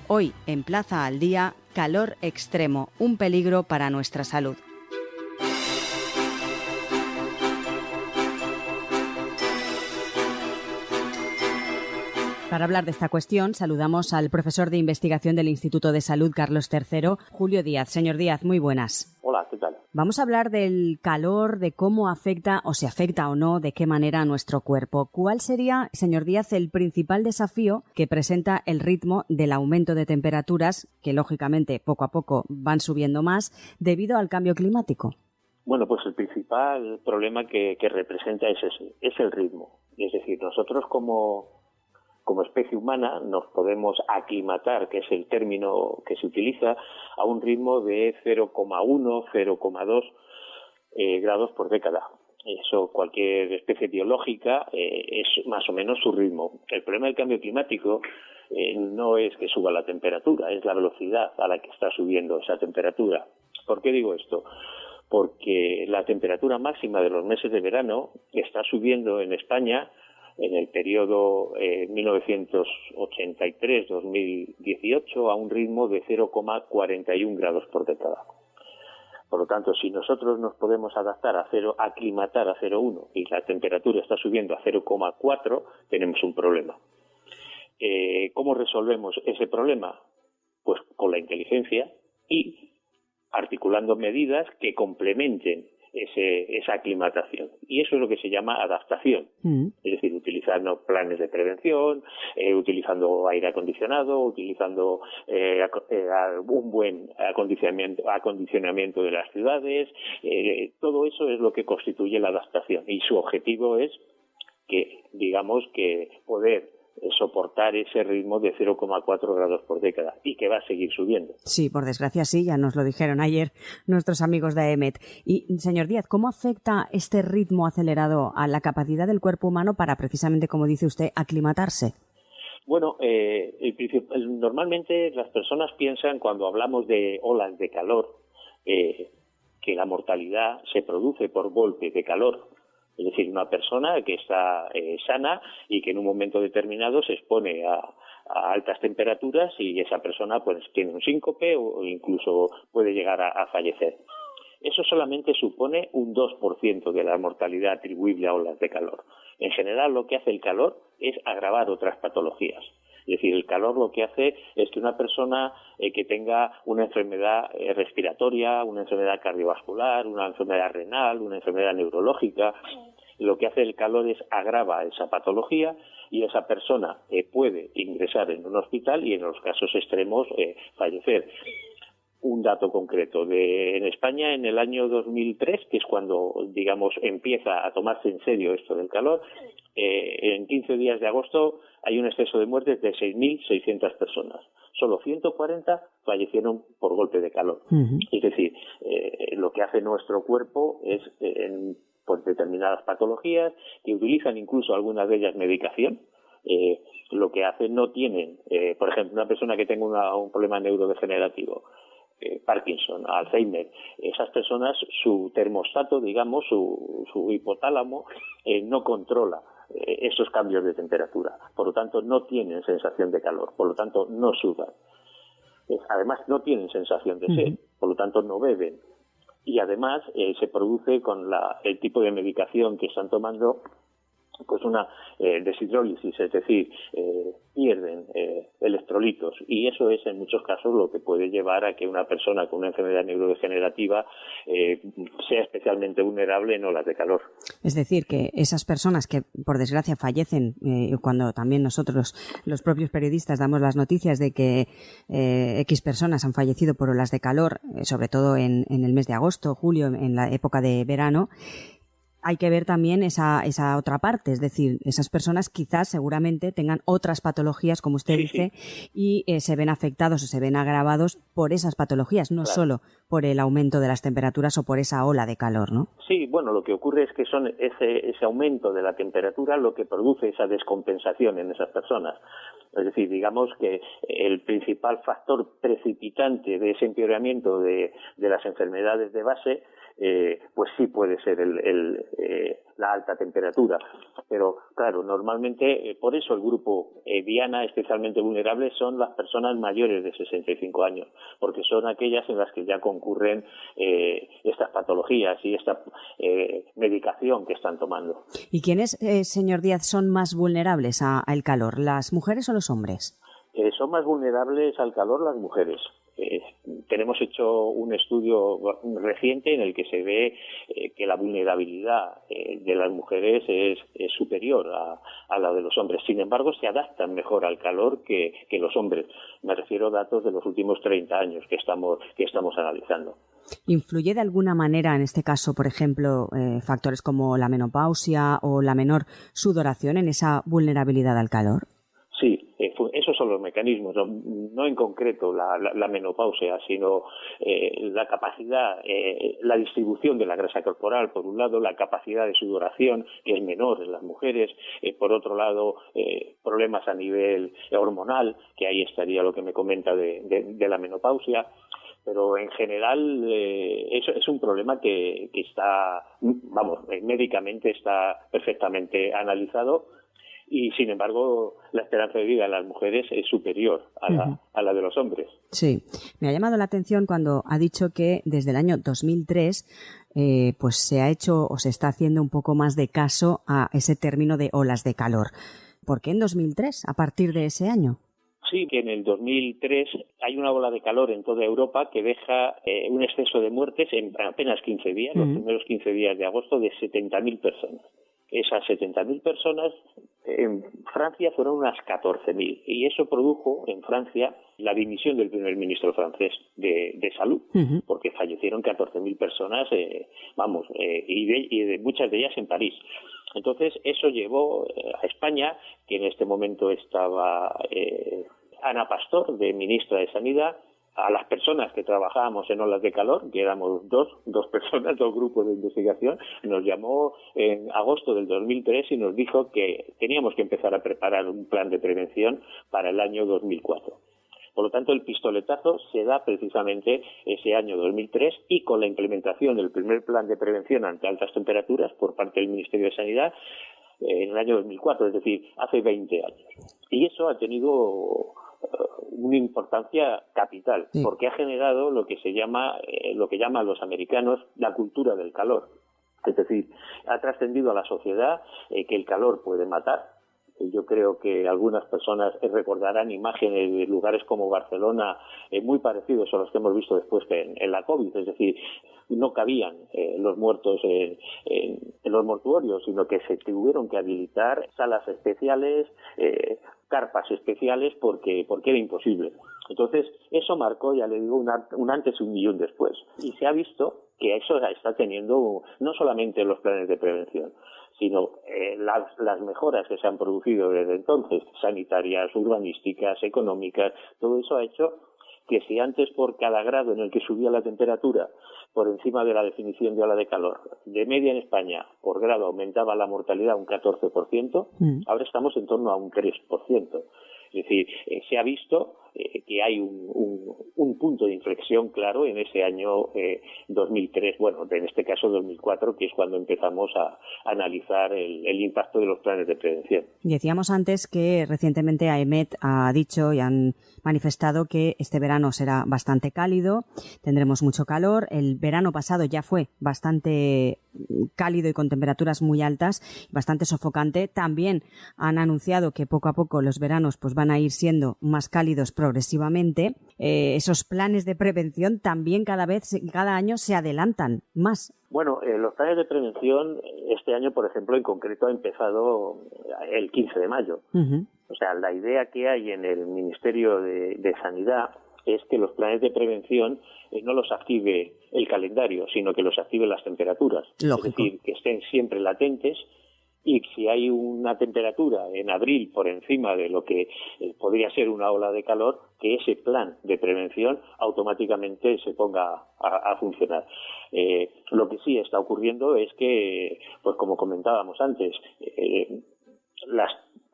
Hoy, en Plaza al Día, calor extremo, un peligro para nuestra salud. Para hablar de esta cuestión, saludamos al profesor de investigación del Instituto de Salud Carlos III, Julio Díaz. Señor Díaz, muy buenas. Hola, ¿qué tal? Vamos a hablar del calor, de cómo afecta o si afecta o no, de qué manera a nuestro cuerpo. ¿Cuál sería, señor Díaz, el principal desafío que presenta el ritmo del aumento de temperaturas, que lógicamente poco a poco van subiendo más, debido al cambio climático? Bueno, pues el principal problema que representa es ese, es el ritmo. Es decir, nosotros como especie humana nos podemos aclimatar, que es el término que se utiliza, a un ritmo de 0,1, 0,2 grados por década. Eso cualquier especie biológica es más o menos su ritmo. El problema del cambio climático no es que suba la temperatura, es la velocidad a la que está subiendo esa temperatura. ¿Por qué digo esto? Porque la temperatura máxima de los meses de verano está subiendo en España en el periodo 1983-2018 a un ritmo de 0,41 grados por década. Por lo tanto, si nosotros nos podemos aclimatar a 0,1 y la temperatura está subiendo a 0,4, tenemos un problema. ¿Cómo resolvemos ese problema? Pues con la inteligencia y articulando medidas que complementen esa aclimatación. Y eso es lo que se llama adaptación. Es decir, utilizando planes de prevención, utilizando aire acondicionado, utilizando un buen acondicionamiento de las ciudades. Todo eso es lo que constituye la adaptación. Y su objetivo es que poder soportar ese ritmo de 0,4 grados por década y que va a seguir subiendo. Sí, por desgracia sí, ya nos lo dijeron ayer nuestros amigos de AEMET. Y, señor Díaz, ¿cómo afecta este ritmo acelerado a la capacidad del cuerpo humano para precisamente, como dice usted, aclimatarse? Bueno, normalmente las personas piensan cuando hablamos de olas de calor que la mortalidad se produce por golpes de calor. Es decir, una persona que está sana y que en un momento determinado se expone a altas temperaturas y esa persona pues tiene un síncope o incluso puede llegar a fallecer. Eso solamente supone un 2% de la mortalidad atribuible a olas de calor. En general, lo que hace el calor es agravar otras patologías. Es decir, el calor lo que hace es que una persona que tenga una enfermedad respiratoria, una enfermedad cardiovascular, una enfermedad renal, una enfermedad neurológica, lo que hace el calor es agrava esa patología y esa persona puede ingresar en un hospital y en los casos extremos fallecer. Un dato concreto, en España en el año 2003, que es cuando, empieza a tomarse en serio esto del calor, en 15 días de agosto hay un exceso de muertes de 6.600 personas. Solo 140 fallecieron por golpe de calor. Es decir, lo que hace nuestro cuerpo es, por determinadas patologías, que utilizan incluso algunas de ellas medicación, lo que hacen no tienen, por ejemplo, una persona que tenga un problema neurodegenerativo, Parkinson, Alzheimer, esas personas, su termostato, su hipotálamo, no controla esos cambios de temperatura. Por lo tanto, no tienen sensación de calor, por lo tanto, no sudan. Además, no tienen sensación de sed, por lo tanto, no beben. Y además, se produce con el tipo de medicación que están tomando, pues una deshidrólisis, es decir, pierden electrolitos, y eso es en muchos casos lo que puede llevar a que una persona con una enfermedad neurodegenerativa sea especialmente vulnerable en olas de calor. Es decir, que esas personas que por desgracia fallecen, cuando también nosotros, los propios periodistas, damos las noticias de que X personas han fallecido por olas de calor, sobre todo en el mes de agosto, julio, en la época de verano, hay que ver también esa otra parte, es decir, esas personas quizás seguramente tengan otras patologías, como usted dice, y se ven afectados o se ven agravados por esas patologías, no solo por el aumento de las temperaturas o por esa ola de calor, ¿no? Sí, bueno, lo que ocurre es que son ese aumento de la temperatura lo que produce esa descompensación en esas personas. Es decir, digamos que el principal factor precipitante de ese empeoramiento de las enfermedades de base pues sí puede ser la alta temperatura. Pero claro, normalmente por eso el grupo diana especialmente vulnerable son las personas mayores de 65 años, porque son aquellas en las que ya concurren estas patologías y esta medicación que están tomando. ¿Y quiénes, señor Díaz, son más vulnerables al calor, las mujeres o los hombres? Son más vulnerables al calor las mujeres. Tenemos hecho un estudio reciente en el que se ve que la vulnerabilidad de las mujeres es superior a la de los hombres. Sin embargo, se adaptan mejor al calor que los hombres. Me refiero a datos de los últimos 30 años que estamos analizando. ¿Influye de alguna manera, en este caso, por ejemplo, factores como la menopausia o la menor sudoración en esa vulnerabilidad al calor? Sí, esos son los mecanismos, no en concreto la menopausia, sino la capacidad, la distribución de la grasa corporal, por un lado, la capacidad de sudoración, que es menor en las mujeres, por otro lado, problemas a nivel hormonal, que ahí estaría lo que me comenta de la menopausia. Pero en general eso es un problema que está, médicamente está perfectamente analizado. Y, sin embargo, la esperanza de vida de las mujeres es superior a la de los hombres. Sí. Me ha llamado la atención cuando ha dicho que desde el año 2003 pues se ha hecho o se está haciendo un poco más de caso a ese término de olas de calor. ¿Por qué en 2003, a partir de ese año? Sí, que en el 2003 hay una ola de calor en toda Europa que deja un exceso de muertes en apenas 15 días, los primeros 15 días de agosto, de 70.000 personas. Esas 70.000 personas en Francia fueron unas 14.000 y eso produjo en Francia la dimisión del primer ministro francés de salud, porque fallecieron 14.000 personas, y de muchas de ellas en París. Entonces eso llevó a España, que en este momento estaba Ana Pastor, de ministra de Sanidad, a las personas que trabajábamos en olas de calor, que éramos dos personas, dos grupos de investigación, nos llamó en agosto del 2003 y nos dijo que teníamos que empezar a preparar un plan de prevención para el año 2004. Por lo tanto, el pistoletazo se da precisamente ese año 2003 y con la implementación del primer plan de prevención ante altas temperaturas por parte del Ministerio de Sanidad en el año 2004, es decir, hace 20 años. Y eso ha tenido una importancia capital, porque ha generado lo que llaman los americanos la cultura del calor. Es decir, ha trascendido a la sociedad que el calor puede matar. Yo creo que algunas personas recordarán imágenes de lugares como Barcelona muy parecidos a los que hemos visto después en la COVID, es decir, no cabían los muertos en los mortuorios, sino que se tuvieron que habilitar salas especiales, carpas especiales, porque era imposible. Entonces, eso marcó, ya le digo, un antes y un después. Y se ha visto que eso está teniendo no solamente los planes de prevención, sino las mejoras que se han producido desde entonces, sanitarias, urbanísticas, económicas, todo eso ha hecho que si antes por cada grado en el que subía la temperatura por encima de la definición de ola de calor, de media en España por grado aumentaba la mortalidad un 14%, ahora estamos en torno a un 3%. Es decir, se ha visto que hay un punto de inflexión claro en ese año 2003, bueno, en este caso 2004, que es cuando empezamos a analizar el impacto de los planes de prevención. Decíamos antes que recientemente AEMET ha dicho y han manifestado que este verano será bastante cálido, tendremos mucho calor. El verano pasado ya fue bastante cálido y con temperaturas muy altas, bastante sofocante. También han anunciado que poco a poco los veranos pues van a ir siendo más cálidos progresivamente. Esos planes de prevención también cada año se adelantan más. Bueno, los planes de prevención este año, por ejemplo, en concreto ha empezado el 15 de mayo. O sea, la idea que hay en el Ministerio de Sanidad es que los planes de prevención no los active el calendario, sino que los active las temperaturas. Lógico. Es decir, que estén siempre latentes, y si hay una temperatura en abril por encima de lo que podría ser una ola de calor, que ese plan de prevención automáticamente se ponga a funcionar. Lo que sí está ocurriendo es que, pues como comentábamos antes, las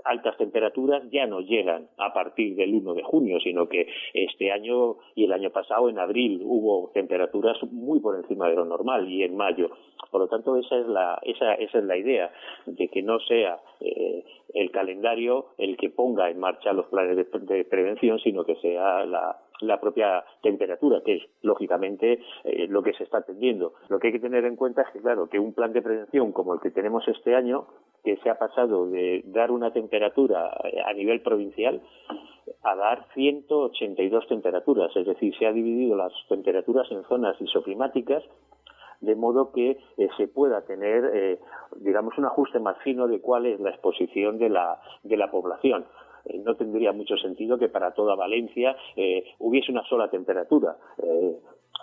altas temperaturas ya no llegan a partir del 1 de junio, sino que este año y el año pasado, en abril, hubo temperaturas muy por encima de lo normal, y en mayo. Por lo tanto, esa es la idea, de que no sea el calendario el que ponga en marcha los planes de prevención, sino que sea la propia temperatura, que es lógicamente lo que se está atendiendo. Lo que hay que tener en cuenta es que, claro, que un plan de prevención como el que tenemos este año, que se ha pasado de dar una temperatura a nivel provincial a dar 182 temperaturas, es decir, se ha dividido las temperaturas en zonas isoclimáticas, de modo que se pueda tener, digamos, un ajuste más fino de cuál es la exposición de la población. No tendría mucho sentido que para toda Valencia hubiese una sola temperatura.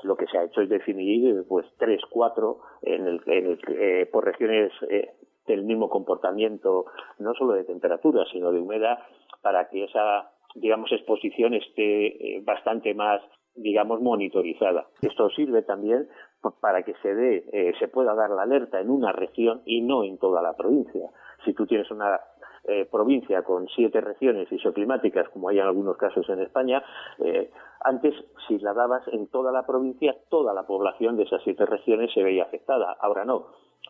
Lo que se ha hecho es definir pues 3, 4 por regiones del mismo comportamiento, no solo de temperatura, sino de humedad, para que esa, digamos, exposición esté bastante más, digamos, monitorizada. Esto sirve también para que se pueda dar la alerta en una región y no en toda la provincia. Si tú tienes una provincia con 7 regiones isoclimáticas, como hay en algunos casos en España, antes, si la dabas en toda la provincia, toda la población de esas 7 regiones se veía afectada. Ahora no.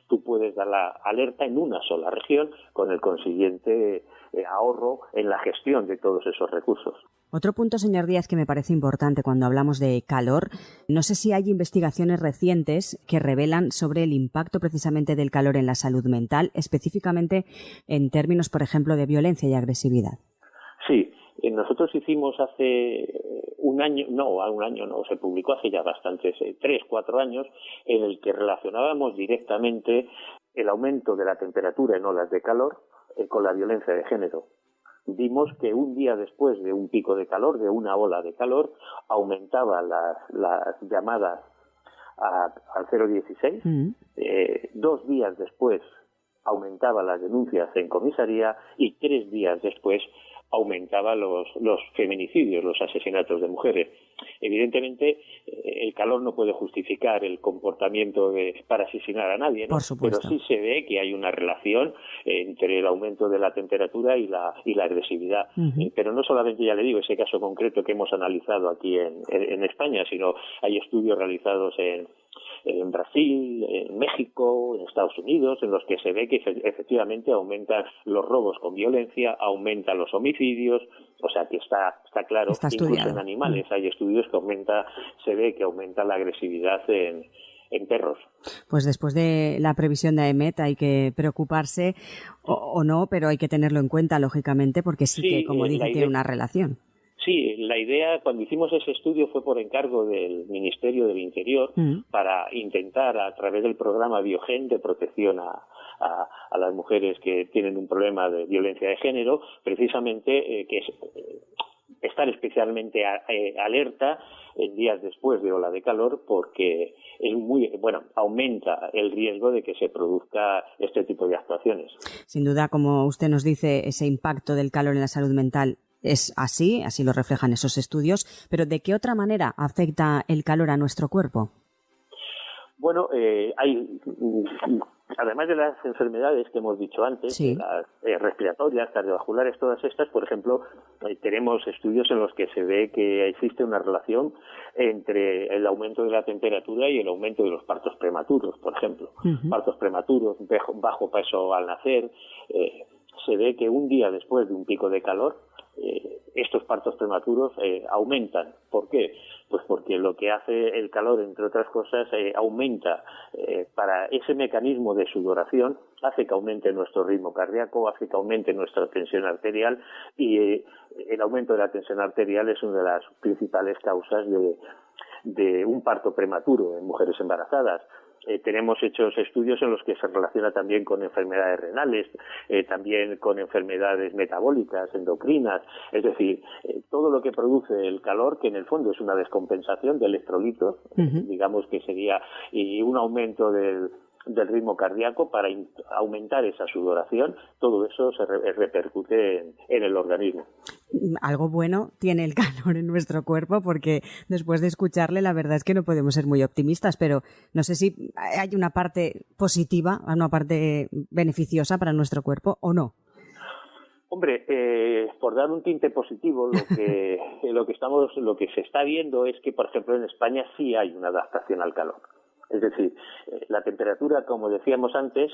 Tú puedes dar la alerta en una sola región, con el consiguiente ahorro en la gestión de todos esos recursos. Otro punto, señor Díaz, que me parece importante cuando hablamos de calor, no sé si hay investigaciones recientes que revelan sobre el impacto precisamente del calor en la salud mental, específicamente en términos, por ejemplo, de violencia y agresividad. Sí, nosotros hicimos hace un año no, se publicó hace ya bastantes, 3, 4 años, en el que relacionábamos directamente el aumento de la temperatura en olas de calor con la violencia de género. Vimos que un día después de un pico de calor, de una ola de calor, aumentaba las llamadas al 016. 2 días después aumentaba las denuncias en comisaría, y 3 días después aumentaba los feminicidios, los asesinatos de mujeres. Evidentemente, el calor no puede justificar el comportamiento para asesinar a nadie, ¿no? Por supuesto. Pero sí se ve que hay una relación entre el aumento de la temperatura y la agresividad. Pero no solamente, ya le digo, ese caso concreto que hemos analizado aquí en España, sino hay estudios realizados en Brasil, en México, en Estados Unidos, en los que se ve que efectivamente aumentan los robos con violencia, aumentan los homicidios. O sea que está claro, está incluso estudiado. en animales hay estudios que se ve que aumenta la agresividad en perros. Pues después de la previsión de AEMET hay que preocuparse o no, pero hay que tenerlo en cuenta, lógicamente, porque sí que, como dice, tiene una relación. Sí, la idea, cuando hicimos ese estudio, fue por encargo del Ministerio del Interior para intentar, a través del programa Biogen de protección a las mujeres que tienen un problema de violencia de género, precisamente estar especialmente alerta en días después de ola de calor, porque aumenta el riesgo de que se produzca este tipo de actuaciones. Sin duda, como usted nos dice, ese impacto del calor en la salud mental es así lo reflejan esos estudios, pero ¿de qué otra manera afecta el calor a nuestro cuerpo? Bueno, además de las enfermedades que hemos dicho antes, sí, las respiratorias, cardiovasculares, todas estas, por ejemplo, tenemos estudios en los que se ve que existe una relación entre el aumento de la temperatura y el aumento de los partos prematuros, por ejemplo. Partos prematuros, bajo peso al nacer. Se ve que un día después de un pico de calor, estos partos prematuros aumentan. ¿Por qué? Pues porque lo que hace el calor, entre otras cosas, aumenta para ese mecanismo de sudoración, hace que aumente nuestro ritmo cardíaco, hace que aumente nuestra tensión arterial, y el aumento de la tensión arterial es una de las principales causas de un parto prematuro en mujeres embarazadas. Tenemos hechos estudios en los que se relaciona también con enfermedades renales, también con enfermedades metabólicas, endocrinas, es decir, todo lo que produce el calor, que en el fondo es una descompensación de electrolitos, digamos que sería, y un aumento del ritmo cardíaco para aumentar esa sudoración, todo eso se repercute en el organismo. Algo bueno tiene el calor en nuestro cuerpo, porque después de escucharle la verdad es que no podemos ser muy optimistas, pero no sé si hay una parte positiva, una parte beneficiosa para nuestro cuerpo o no. Hombre, por dar un tinte positivo, lo que se está viendo es que, por ejemplo, en España sí hay una adaptación al calor. Es decir, la temperatura, como decíamos antes,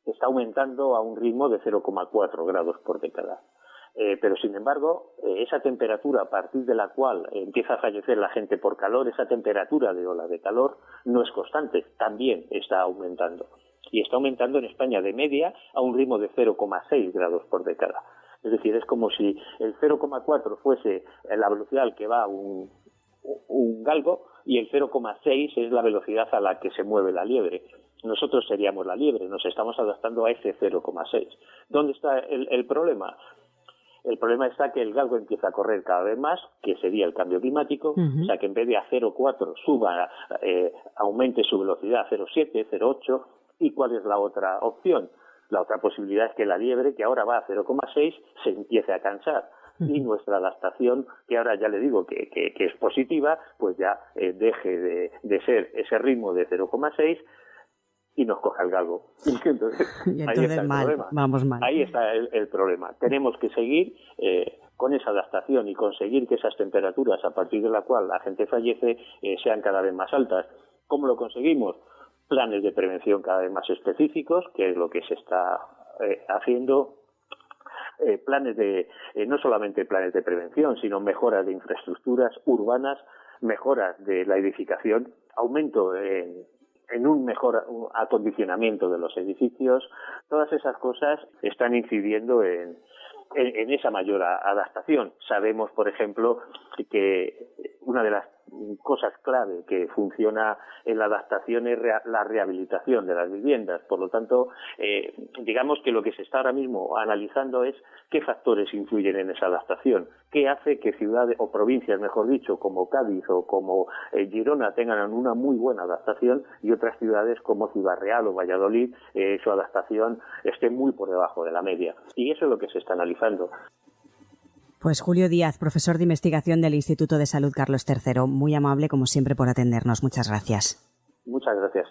está aumentando a un ritmo de 0,4 grados por década. Pero, sin embargo, esa temperatura a partir de la cual empieza a fallecer la gente por calor, esa temperatura de ola de calor, no es constante, también está aumentando. Y está aumentando en España de media a un ritmo de 0,6 grados por década. Es decir, es como si el 0,4 fuese la velocidad al que va un galgo y el 0,6 es la velocidad a la que se mueve la liebre. Nosotros seríamos la liebre, nos estamos adaptando a ese 0,6. ¿Dónde está el problema? El problema está que el galgo empieza a correr cada vez más, que sería el cambio climático, o sea que en vez de a 0,4 aumente su velocidad a 0,7, 0,8. ¿Y cuál es la otra opción? La otra posibilidad es que la liebre, que ahora va a 0,6, se empiece a cansar. Y nuestra adaptación, que ahora ya le digo que es positiva, pues ya deje de ser ese ritmo de 0,6 y nos coja el galgo. Entonces ahí está el problema. Vamos mal. Ahí está el problema. Tenemos que seguir con esa adaptación y conseguir que esas temperaturas a partir de la cual la gente fallece sean cada vez más altas. ¿Cómo lo conseguimos? Planes de prevención cada vez más específicos, que es lo que se está haciendo. No solamente planes de prevención, sino mejoras de infraestructuras urbanas, mejoras de la edificación, aumento en un mejor acondicionamiento de los edificios. Todas esas cosas están incidiendo en esa mayor adaptación. Sabemos, por ejemplo, que una de las cosas clave que funciona en la adaptación es la rehabilitación de las viviendas. Por lo tanto, digamos que lo que se está ahora mismo analizando es qué factores influyen en esa adaptación, qué hace que ciudades o provincias, mejor dicho, como Cádiz o como Girona tengan una muy buena adaptación y otras ciudades como Ciudad Real o Valladolid su adaptación esté muy por debajo de la media. Y eso es lo que se está analizando. Pues Julio Díaz, profesor de investigación del Instituto de Salud Carlos III, muy amable como siempre por atendernos. Muchas gracias. Muchas gracias.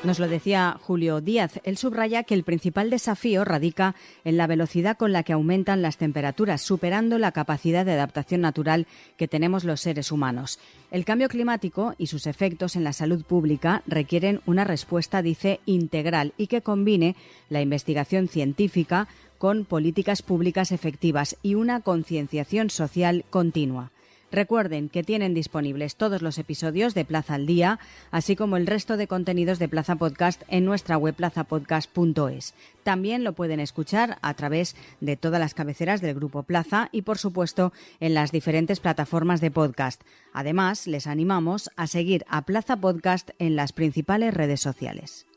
Nos lo decía Julio Díaz. Él subraya que el principal desafío radica en la velocidad con la que aumentan las temperaturas, superando la capacidad de adaptación natural que tenemos los seres humanos. El cambio climático y sus efectos en la salud pública requieren una respuesta, dice, integral y que combine la investigación científica con políticas públicas efectivas y una concienciación social continua. Recuerden que tienen disponibles todos los episodios de Plaza al Día, así como el resto de contenidos de Plaza Podcast en nuestra web plazapodcast.es. También lo pueden escuchar a través de todas las cabeceras del Grupo Plaza y, por supuesto, en las diferentes plataformas de podcast. Además, les animamos a seguir a Plaza Podcast en las principales redes sociales.